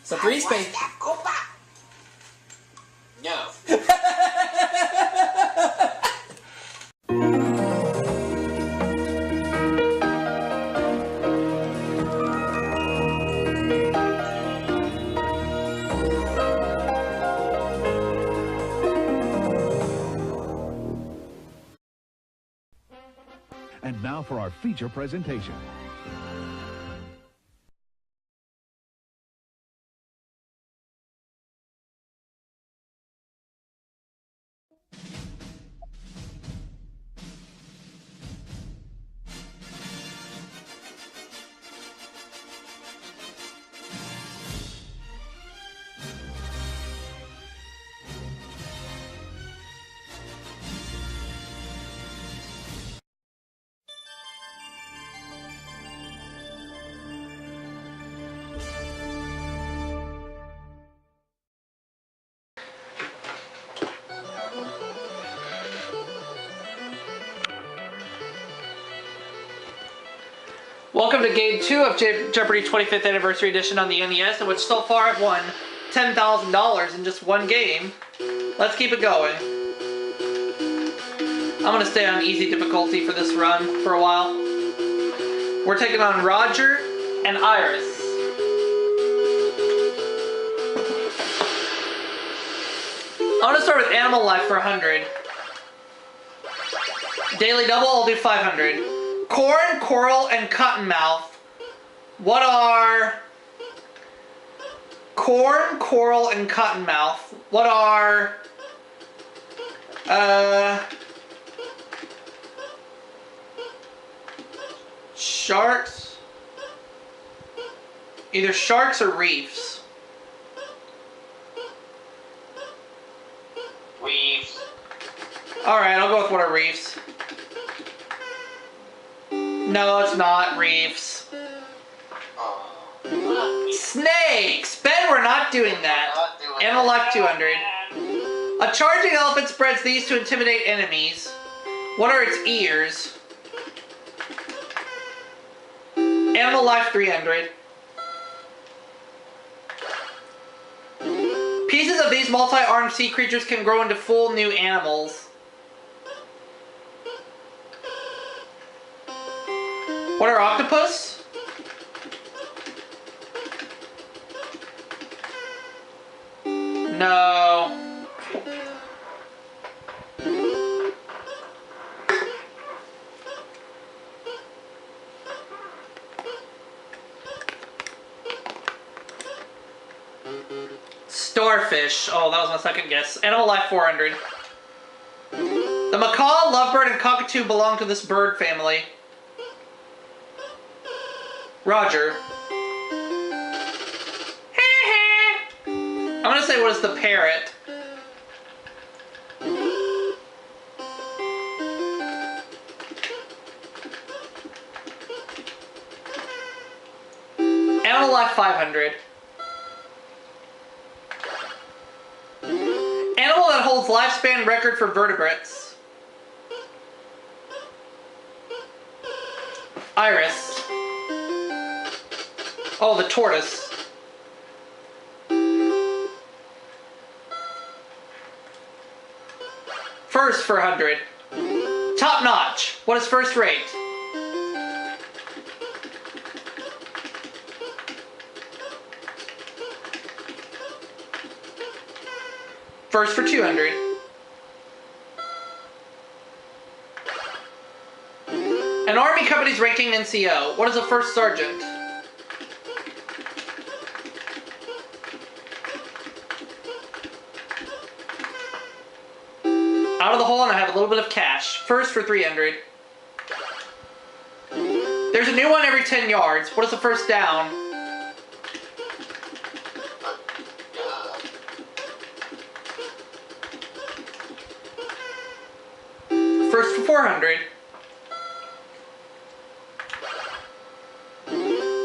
So 3 space. No. And now for our feature presentation. Welcome to Game 2 of Jeopardy 25th Anniversary Edition on the NES, in which so far I've won $10,000 in just one game. Let's keep it going. I'm going to stay on easy difficulty for this run for a while. We're taking on Roger and Iris. I'm going to start with Animal Life for 100. Daily Double, I'll do 500. Corn, Coral, and Cottonmouth. What are... Corn, Coral, and Cottonmouth. What are... Sharks? Either sharks or reefs. Reefs. Alright, I'll go with what are reefs. No, it's not reefs. Snakes! Ben, we're not doing that. Animal Life 200. A charging elephant spreads these to intimidate enemies. What are its ears? Animal Life 300. Pieces of these multi-armed sea creatures can grow into full new animals. What are octopus? No. Starfish. Oh, that was my second guess. Animal Life 400. The macaw, lovebird, and cockatoo belong to this bird family. Roger. I'm gonna say, what is the parrot? Animal Life 500. Animal that holds lifespan record for vertebrates. Iris. Oh, the tortoise. First for 100. Top notch. What is first rate? First for 200. An army company's ranking NCO. What is a first sergeant? Out of the hole, and I have a little bit of cash. First for 300. There's a new one every 10 yards. What is the first down? First for 400.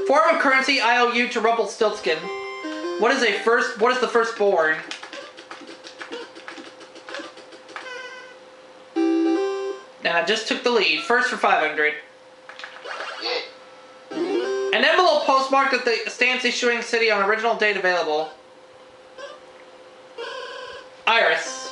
Form of currency IOU to Rumpelstiltskin. What is the firstborn? And I just took the lead. First for 500. And An envelope postmarked at the stamps issuing city on original date available. Iris.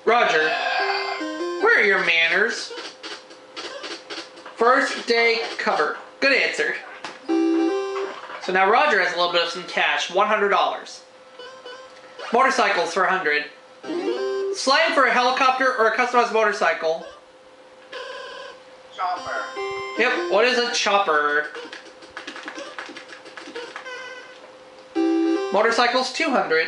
Roger. Where are your manners? First day cover. Good answer. So now Roger has a little bit of some cash. $100. Motorcycles for $100. Slang for a helicopter or a customized motorcycle. Chopper. Yep, what is a chopper? Motorcycles, $200.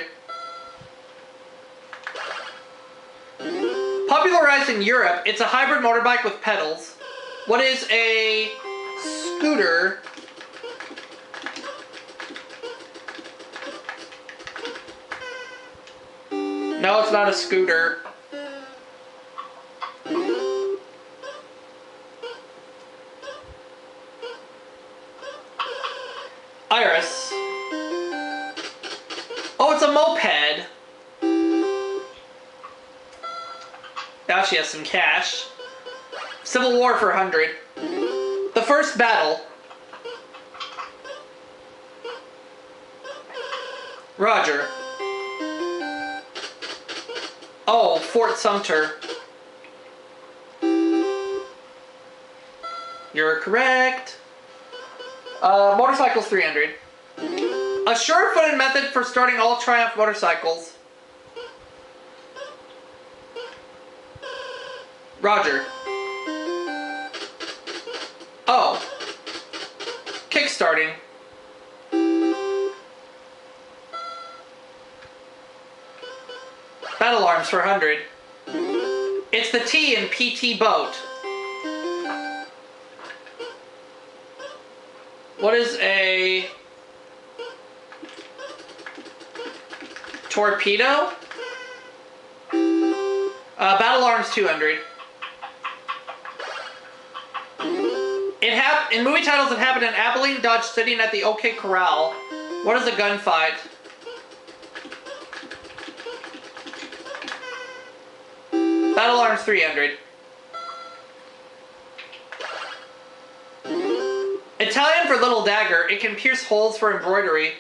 Popularized in Europe, it's a hybrid motorbike with pedals. What is a scooter? No, it's not a scooter. Iris. Oh, it's a moped. Now she has some cash. Civil War for $100. The first battle. Roger. Oh, Fort Sumter. You're correct. Motorcycles, $300. A sure-footed method for starting all Triumph motorcycles. Roger. Oh. Kickstarting. Battle arms for $100. It's the T in PT boat. What is a torpedo? Battle arms, $200. In movie titles, it happened in Abilene, Dodge, sitting at the OK Corral. What is a gunfight? Battle arms, $300. Italian for little dagger. It can pierce holes for embroidery.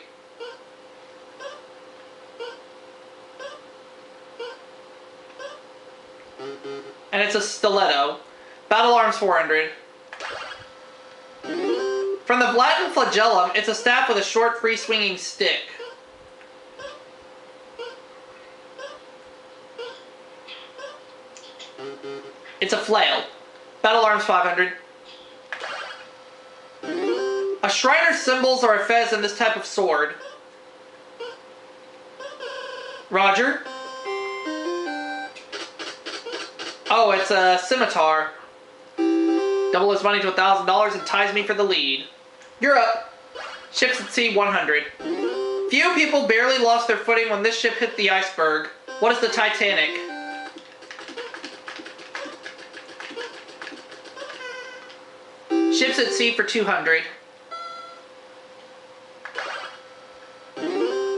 And it's a stiletto. Battle arms, $400. From the Latin flagellum, it's a staff with a short, free-swinging stick. It's a flail. Battle arms, $500. A Shriner's symbols are a fez in this type of sword. Roger. Oh, it's a scimitar. Double his money to $1,000 and ties me for the lead. You're up. Ships at sea, $100. Few people barely lost their footing when this ship hit the iceberg. What is the Titanic? Ships at sea for $200.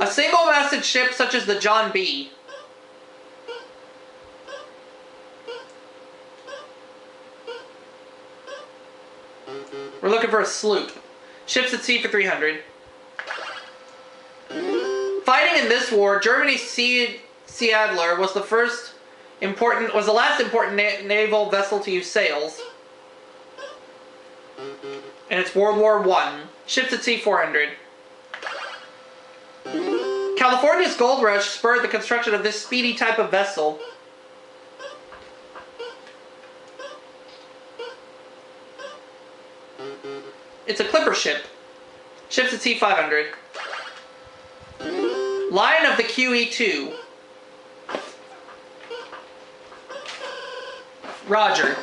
A single-masted ship such as the John B. We're looking for a sloop. Ships at sea for $300. Fighting in this war, Germany's Sea Adler was the last important naval vessel to use sails. And it's World War I. Ships at sea, $400. California's gold rush spurred the construction of this speedy type of vessel. It's a clipper ship. Ships at sea, $500. Lion of the QE2. Roger.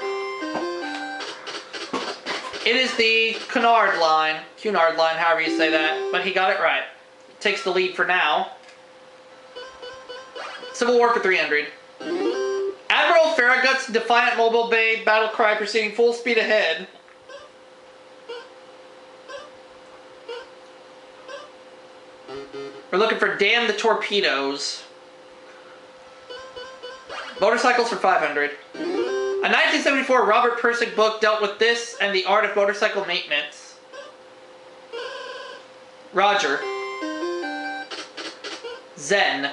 It is the Cunard line, however you say that, but he got it right. Takes the lead for now. Civil War for $300. Admiral Farragut's defiant Mobile Bay battle cry proceeding full speed ahead. We're looking for Damn the Torpedoes. Motorcycles for 500. A 1974 Robert Pirsig book dealt with this and the art of motorcycle maintenance. Roger. Zen.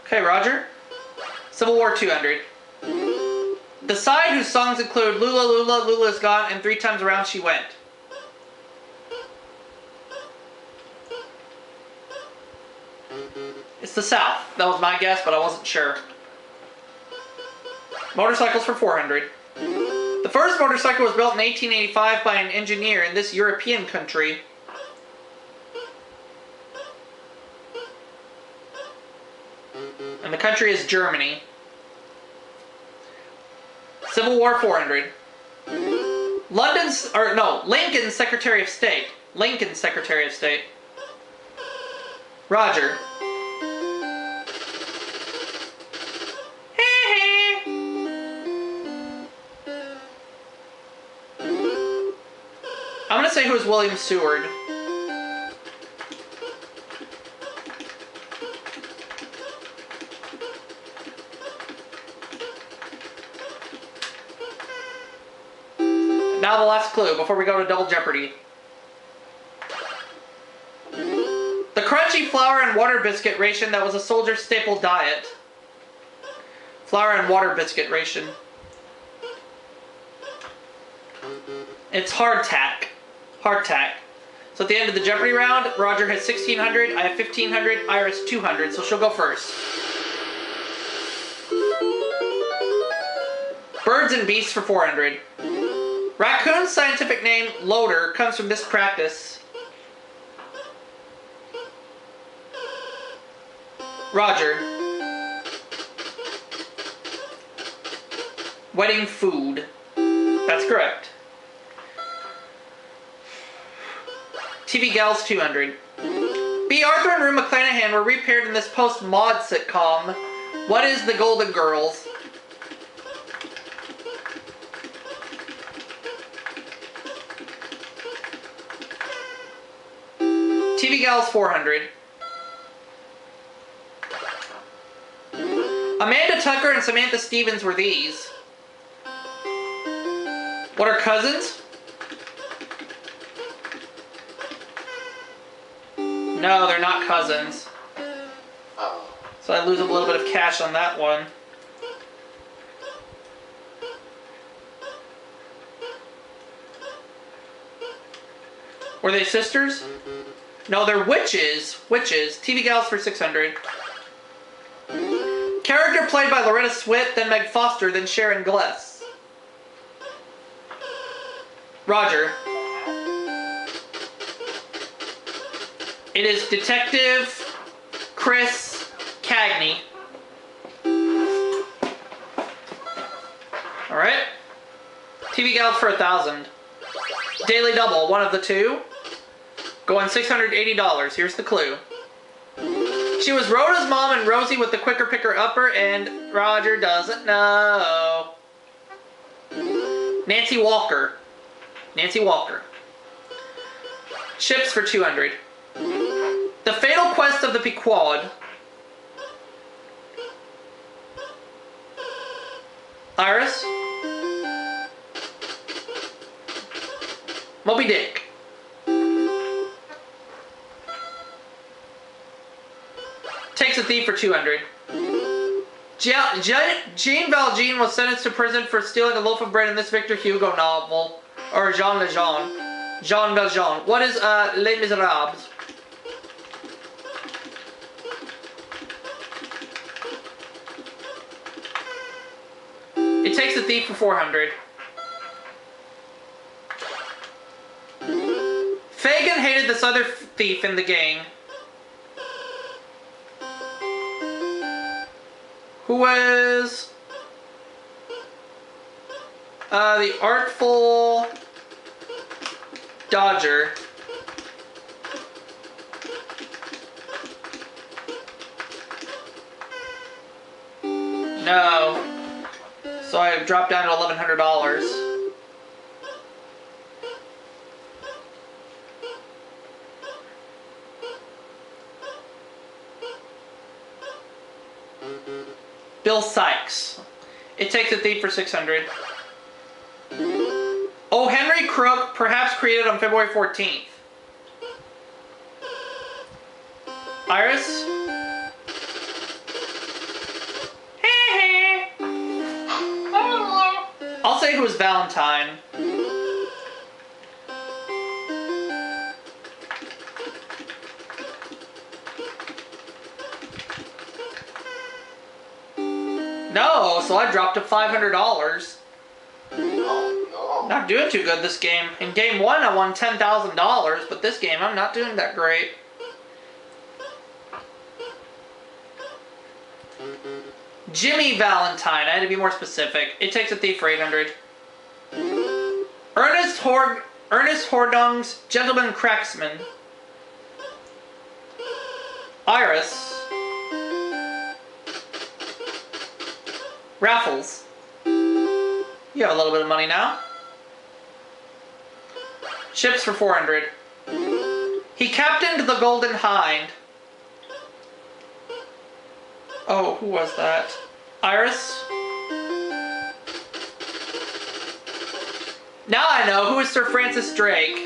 Okay, Roger. Civil War 200. The side whose songs include Lula Lula, Lula's Gone, and 3 Times Around She Went. It's the South. That was my guess, but I wasn't sure. Motorcycles for 400. The first motorcycle was built in 1885 by an engineer in this European country. And the country is Germany. Civil War 400. Lincoln's Secretary of State. Lincoln's Secretary of State. Roger. I'm gonna say who was William Seward. Now the last clue before we go to Double Jeopardy. The crunchy flour and water biscuit ration that was a soldier's staple diet. Flour and water biscuit ration. It's hardtack. Hardtack. So at the end of the Jeopardy round, Roger has 1,600, I have 1,500, Iris 200, so she'll go first. Birds and beasts for 400. Raccoon's scientific name, loader, comes from this practice. Roger. Wedding food. That's correct. TV Gals 200. B. Arthur and Rue McClanahan were repaired in this post-mod sitcom. What is The Golden Girls? TV Gals 400. Amanda Tucker and Samantha Stevens were these. What are cousins? No, they're not cousins. So I lose a little bit of cash on that one. Were they sisters? No, they're witches. Witches. TV Gals for 600. Character played by Loretta Swit, then Meg Foster, then Sharon Gless. Roger. It is Detective Chris Cagney. Alright. TV Gals for 1,000. Daily Double, one of the two. Going $680. Here's the clue. She was Rhoda's mom and Rosie with the quicker picker upper, and Roger doesn't know. Nancy Walker. Nancy Walker. Chips for 200. The Fatal Quest of the Pequod. Iris. Moby Dick. Takes a Thief for 200. Jean Valjean was sentenced to prison for stealing a loaf of bread in this Victor Hugo novel. Or Jean Valjean. Jean Valjean. What is Les Miserables? It Takes a Thief for 400. Fagin hated this other thief in the gang. Who was the Artful Dodger. No. So I dropped down to $1,100. Bill Sykes. It takes a thief for 600. Oh, Henry Crook, perhaps created on February 14th. Iris? I'll say who was Valentine. No, so I dropped to $500. Not doing too good this game. In game 1 I won $10,000, but this game I'm not doing that great. Jimmy Valentine, I had to be more specific. It takes a thief for 800. Ernest Hordung's Gentleman Cracksman. Iris. Raffles. You have a little bit of money now. Ships for 400. He captained the Golden Hind. Oh, who was that? Iris? Now I know. Who is Sir Francis Drake?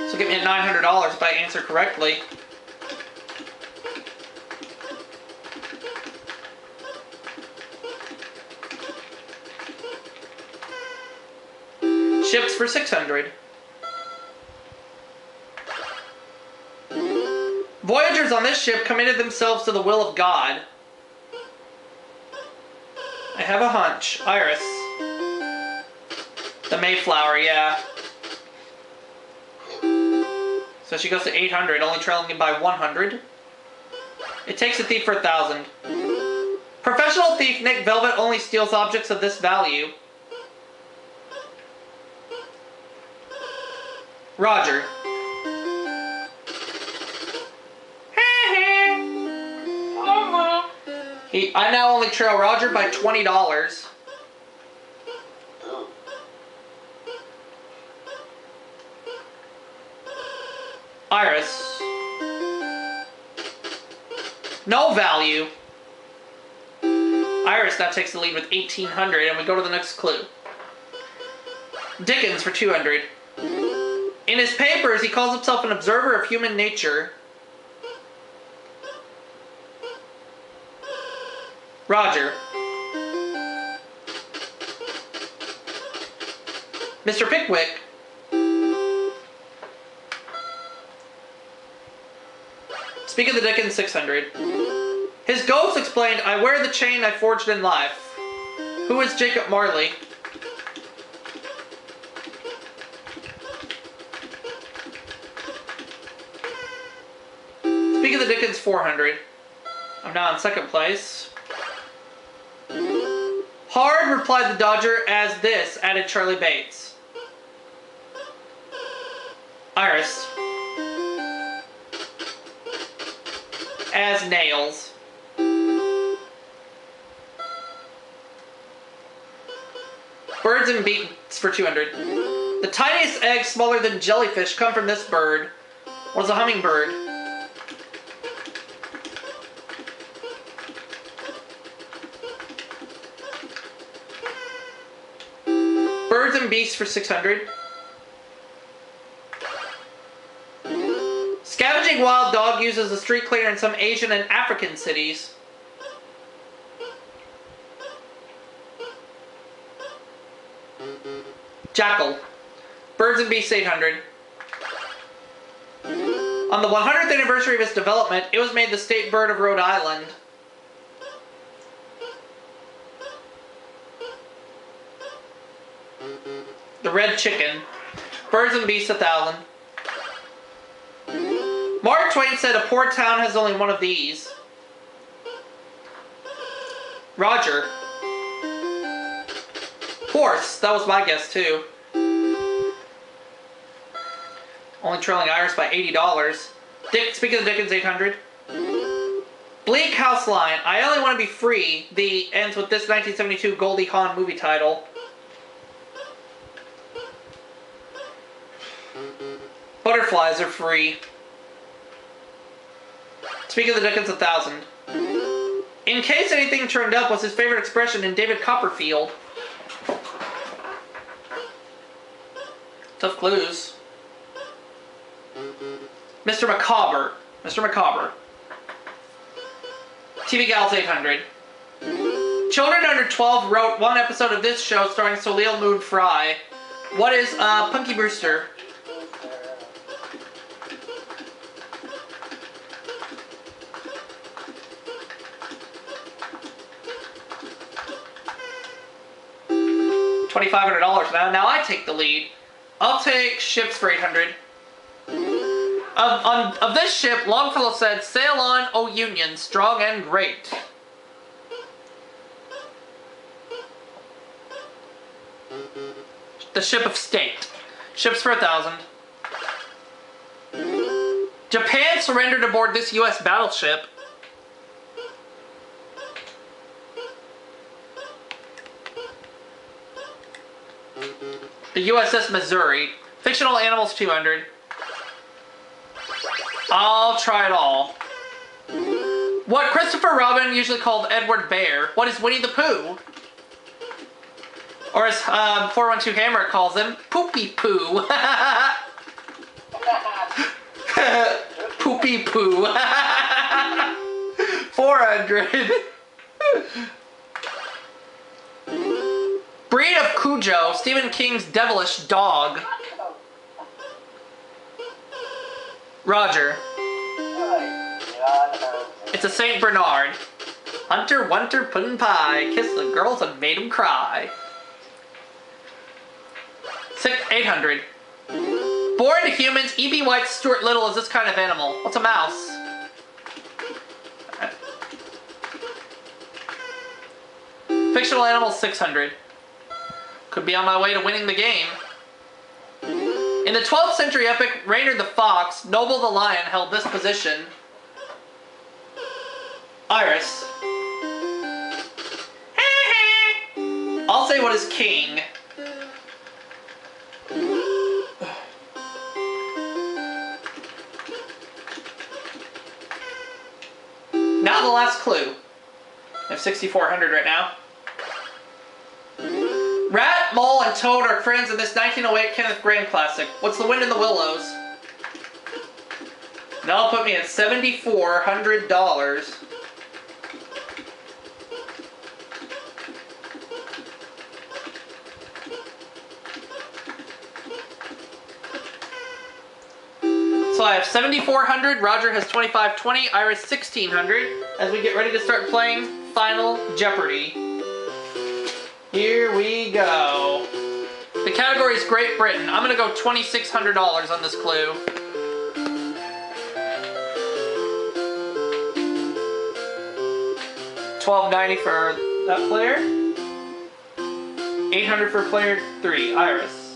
So get me at $900 if I answer correctly. Ships for 600. Voyagers on this ship committed themselves to the will of God. I have a hunch. Iris. The Mayflower, yeah. So she goes to 800, only trailing him by 100. It takes a thief for 1,000. Professional thief Nick Velvet only steals objects of this value. Roger. I now only trail Roger by $20. Iris. No value. Iris now takes the lead with 1,800, and we go to the next clue. Dickens for 200. In his papers, he calls himself an observer of human nature. Roger. Mr. Pickwick. Speak of the Dickens, 600. His ghost explained, I wear the chain I forged in life. Who is Jacob Marley? Speak of the Dickens, 400. I'm now in second place. Hard, replied the Dodger, as this, added Charlie Bates. Iris. As nails. Birds and beets for 200. The tiniest eggs, smaller than jellyfish, come from this bird. What is a hummingbird? Birds and beasts for 600. Scavenging wild dog uses a street cleaner in some Asian and African cities. Jackal. Birds and beasts, 800. On the 100th anniversary of its development, it was made the state bird of Rhode Island. The red chicken. Birds and beasts, 1,000. Mark Twain said a poor town has only one of these. Roger. Horse. That was my guess too. Only trailing Iris by $80. Speak of the Dickens, 800. Bleak House Line. I only want to be free. The ends with this 1972 Goldie Hawn movie title. Butterflies are free. Speaking of the Dickens 1000. In case anything turned up was his favorite expression in David Copperfield. Tough clues. Mr. Macabre. Mr. Macabre. TV Gals 800. Children under 12 wrote one episode of this show starring Soleil Moon Frye. What is Punky Brewster? $2,500 now. Now I take the lead. I'll take ships for 800. Of this ship, Longfellow said, "Sail on, O Union, strong and great." The ship of state. Ships for 1,000. Japan surrendered aboard this U.S. battleship. The USS Missouri. Fictional animals 200. I'll try it all. What Christopher Robin usually called Edward Bear. What is Winnie the Pooh? Or as 412 Hammer calls him, Poopy Poo. Poopy Poo. 400. Breed of Cujo, Stephen King's devilish dog. Roger. It's a Saint Bernard. Hunter, Wunter, Puddin' Pie. Kissed the girls and made them cry. 800. Born to humans, E.B. White's Stuart Little is this kind of animal. What's a mouse? Fictional animal 600. Could be on my way to winning the game. In the 12th century epic Reynard the Fox, Noble the Lion held this position. Iris. I'll say what is king. Now the last clue. I have 6,400 right now. Rat, Mole, and Toad are friends in this 1908 Kenneth Grahame classic. What's the Wind in the Willows? That'll put me at $7,400. So I have 7,400, Roger has 2,520, Iris 1,600, as we get ready to start playing Final Jeopardy. Here we go. The category is Great Britain. I'm gonna go $2,600 on this clue. $1,290 for that player. 800 for player 3, Iris.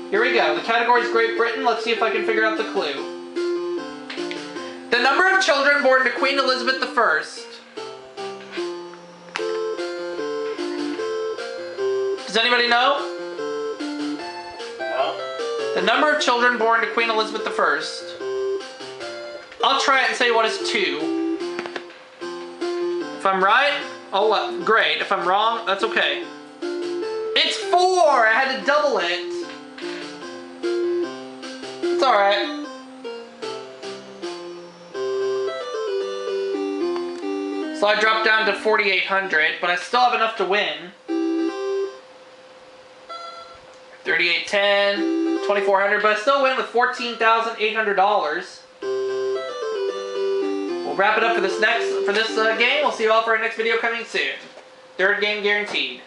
Here we go. The category is Great Britain. Let's see if I can figure out the clue. The number of children born to Queen Elizabeth I. Does anybody know? No. The number of children born to Queen Elizabeth I. I'll try it and say what is 2. If I'm right, oh well, great. If I'm wrong, that's okay. It's 4! I had to double it. It's alright. So I dropped down to 4,800, but I still have enough to win. 3,810, 2,400, but I still win with $14,800. We'll wrap it up for this game. We'll see you all for our next video coming soon. 3rd game guaranteed.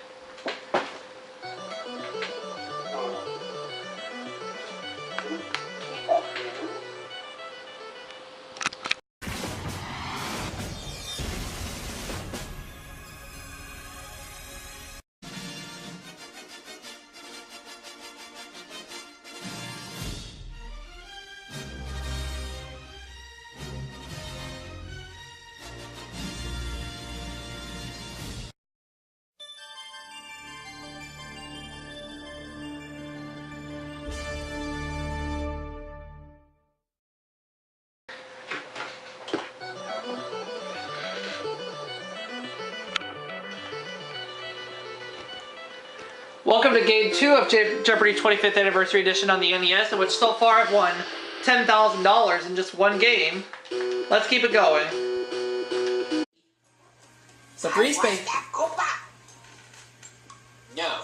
Welcome to Game 2 of Jeopardy 25th Anniversary Edition on the NES, in which so far I've won $10,000 in just one game. Let's keep it going. So three space. No.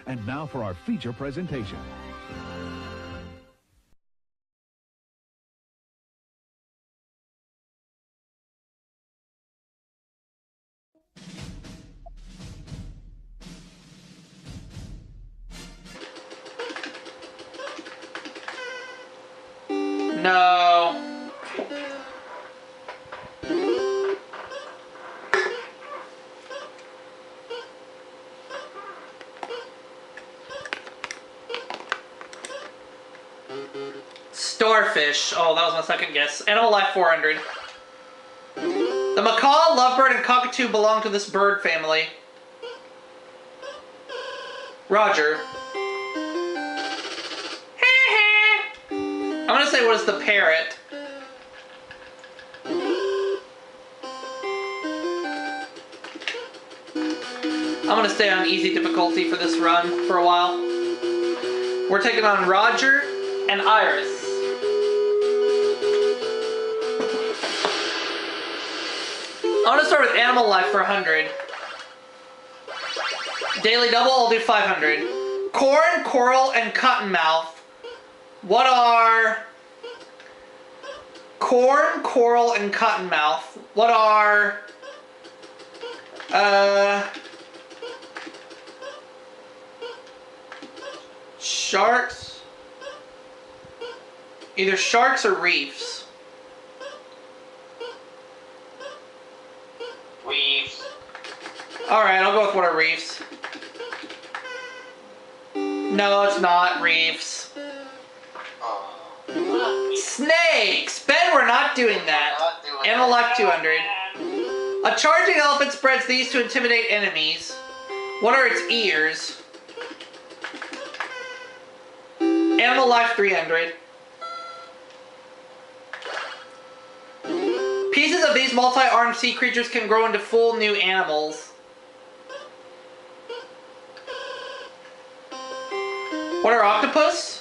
And now for our feature presentation. No. Starfish. Oh, that was my second guess. Animal Life 400. The macaw, lovebird, and cockatoo belong to this bird family. Roger. I'm gonna say, what is the parrot? I'm gonna stay on easy difficulty for this run for a while. We're taking on Roger and Iris. I'm gonna start with Animal Life for 100. Daily Double, I'll do 500. Corn, coral, and cottonmouth. What are corn, coral, and cottonmouth? What are sharks? Either sharks or reefs. Reefs. Alright, I'll go with what are reefs. No, it's not reefs. Snakes! Ben, we're not doing that. Animal Life 200. A charging elephant spreads these to intimidate enemies. What are its ears? Animal Life 300. Pieces of these multi-armed sea creatures can grow into full new animals. What are octopus?